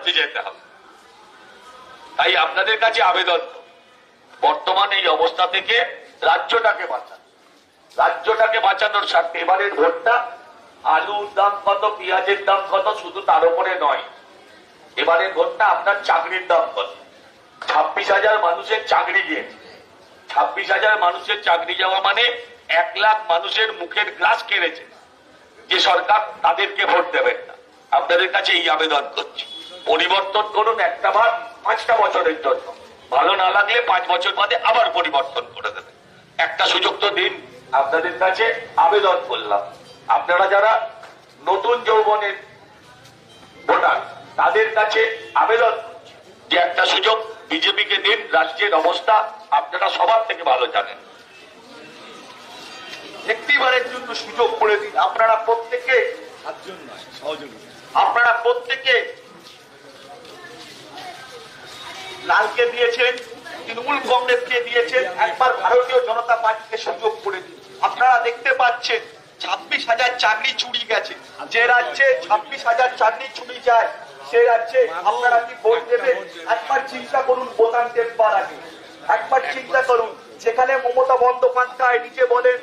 করতে যেতে হবে। তাই আপনাদের কাছে আবেদন, বর্তমান এই অবস্থা থেকে রাজ্যটাকে বাঁচান, রাজ্যটাকে বাঁচানোর স্বার্থে এবারের ভোটটা আলুর দাম কত, পেঁয়াজের দাম কত শুধু তার উপরে নয়, এবারের ভোটটা আপনার চাকরির দাম কত। 26,000 মানুষের চাকরি গিয়েছে, 26,000 মানুষের চাকরি যাওয়া মানে 1 লাখ মানুষের মুখের গ্রাস কেড়েছে যে সরকার, তাদেরকে ভোট দেবেন না। আপনাদের কাছে এই আবেদন করছি, পরিবর্তন করুন একটা বার 5টা বছরের জন্য, ভালো না লাগলে 5 বছর বাদে আবার পরিবর্তন করে দেবেন। একটা সুযোগ তো দিন, আপনাদের কাছে আবেদন করলাম। আপনারা যারা নতুন যৌবনের ভোটার তাদের কাছে আবেদন যে একটা সুযোগ বিজেপিকে দিন, রাজ্যের অবস্থা আপনারা সবার থেকে ভালো জানেন, একটিবারের জন্য সুযোগ করে দিন। আপনারা প্রত্যেকে লালকে দিয়েছেন, তৃণমূল কংগ্রেসকে দিয়েছেন, একবার ভারতীয় জনতা পার্টিকে সুযোগ করে দিন। আপনারা দেখতে পাচ্ছেন 26,000 চাকরি চুরি গেছে, যে রাজ্যে 26,000 চাকরি চুরি যায় সে রাজ্যে আপনারা কি ভোট দেবেন? একবার চিন্তা করুন, বোতাম টেপবার আগে একবার চিন্তা করুন। যেখানে মমতা বন্দ্যোপাধ্যায় নিজে বলেন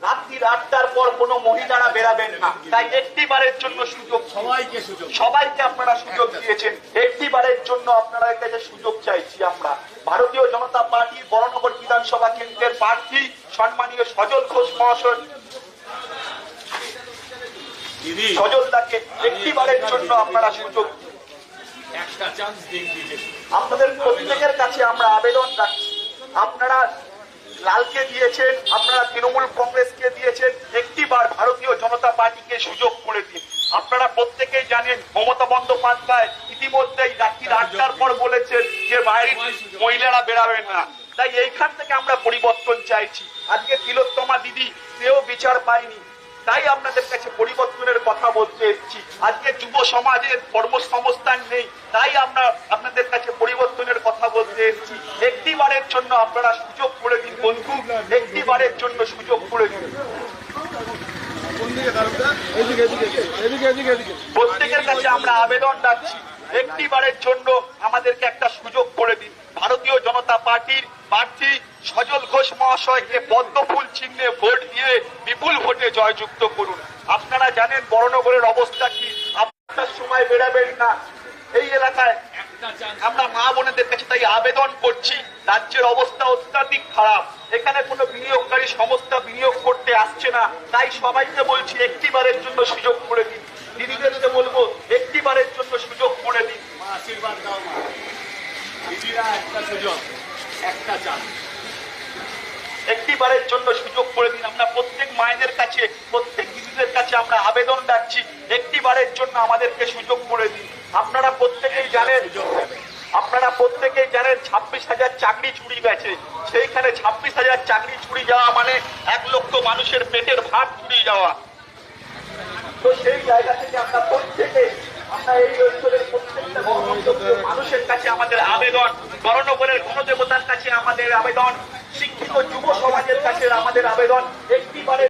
রাত্রি 8টার পর কোনো মহিলারা বেরাবেন না, তাই একটিবারের জন্য সুযোগ, সবাইকে আপনারা সুযোগ দিয়েছেন, একটিবারের জন্য আপনাদের কাছে সুযোগ চাইছি আমরা। ভারতীয় জনতা পার্টি বরানগর বিধানসভা কেন্দ্রের প্রার্থী সম্মানীয় সজল ঘোষ মহাশয়, সজলদাকে একটিবারের জন্য আপনারা সুযোগ, একটা চান্স দিন। আপনাদের প্রত্যেকের কাছে আমরা আবেদন রাখছি, আপনারা লালকে দিয়েছেন, আপনারা তৃণমূল কংগ্রেসকে দিয়েছেন, একটিবার ভারতীয় জনতা পার্টিকে সুযোগ করে দিন। আপনারা প্রত্যেকেই জানেন মমতা বন্দ্যোপাধ্যায় ইতিমধ্যেই রাত্রি 8টার পর বলেছেন যে বাইরে মহিলারা বেরাবেন না, তাই এইখান থেকে আমরা পরিবর্তন চাইছি। আজকে তিলোত্তমা দিদি সেও বিচার পায়নি, তাই আপনাদের কাছে পরিবর্তনের কথা বলতে এসেছি। আজকে যুব সমাজের কর্মসংস্থান নেই, তাই আমরা আপনাদের কাছে পরিবর্তনের কথা বলতে এসেছি। একটিবারের জন্য আপনারা সুযোগ করে দিন বন্ধু, একটিবারের জন্য সুযোগ করে দিন। প্রত্যেকের কাছে আমরা আবেদন রাখছি, একটিবারের জন্য আমাদেরকে একটা সুযোগ করে দিন। ভারতীয় জনতা পার্টির প্রার্থী সজল ঘোষ মহাশয়কে পদ্ম ফুল চিহ্নে ভোট দিয়ে বিপুল ভোটে জয়যুক্ত করুন। আপনারা জানেন বরানগরের অবস্থা কি, আপনার সময় বেরাবেন না। এই এলাকায় আমরা মা বোনেদের কাছে তাই আবেদন করছি, রাজ্যের অবস্থা অত্যাধিক খারাপ, এখানে কোনো বিনিয়োগকারী সংস্থা বিনিয়োগ করতে আসছে না, তাই সবাইকে বলছি একটিবারের জন্য সুযোগ করে দিন। দিদিদেরকে বলবো একটিবারের জন্য সুযোগ করে দিন। আশীর্বাদ দাও মা, দিদিরা একটা সুযোগ, একটা চান্স, একটিবারের জন্য সুযোগ করে দিন। আমরা প্রত্যেক মায়েদের কাছে, প্রত্যেক দিদিদের কাছে আমরা আবেদন রাখছি, একটিবারের জন্য আমাদেরকে সুযোগ করে দিন। আপনারা প্রত্যেকেই জানেন 26,000 চাকরি চুরি গেছে, সেইখানে 26,000 চাকরি চুরি যাওয়া মানে 1 লক্ষ মানুষের পেটের ভাত চুরি যাওয়া। তো সেই জায়গা থেকে আমরা প্রত্যেকে, আমরা এই অঞ্চলের প্রত্যেকটা মানুষের কাছে আমাদের আবেদন, বরানগরের গণদেবতার কাছে আমাদের আবেদন, শিক্ষিত যুব সমাজের কাছে আমাদের আবেদন,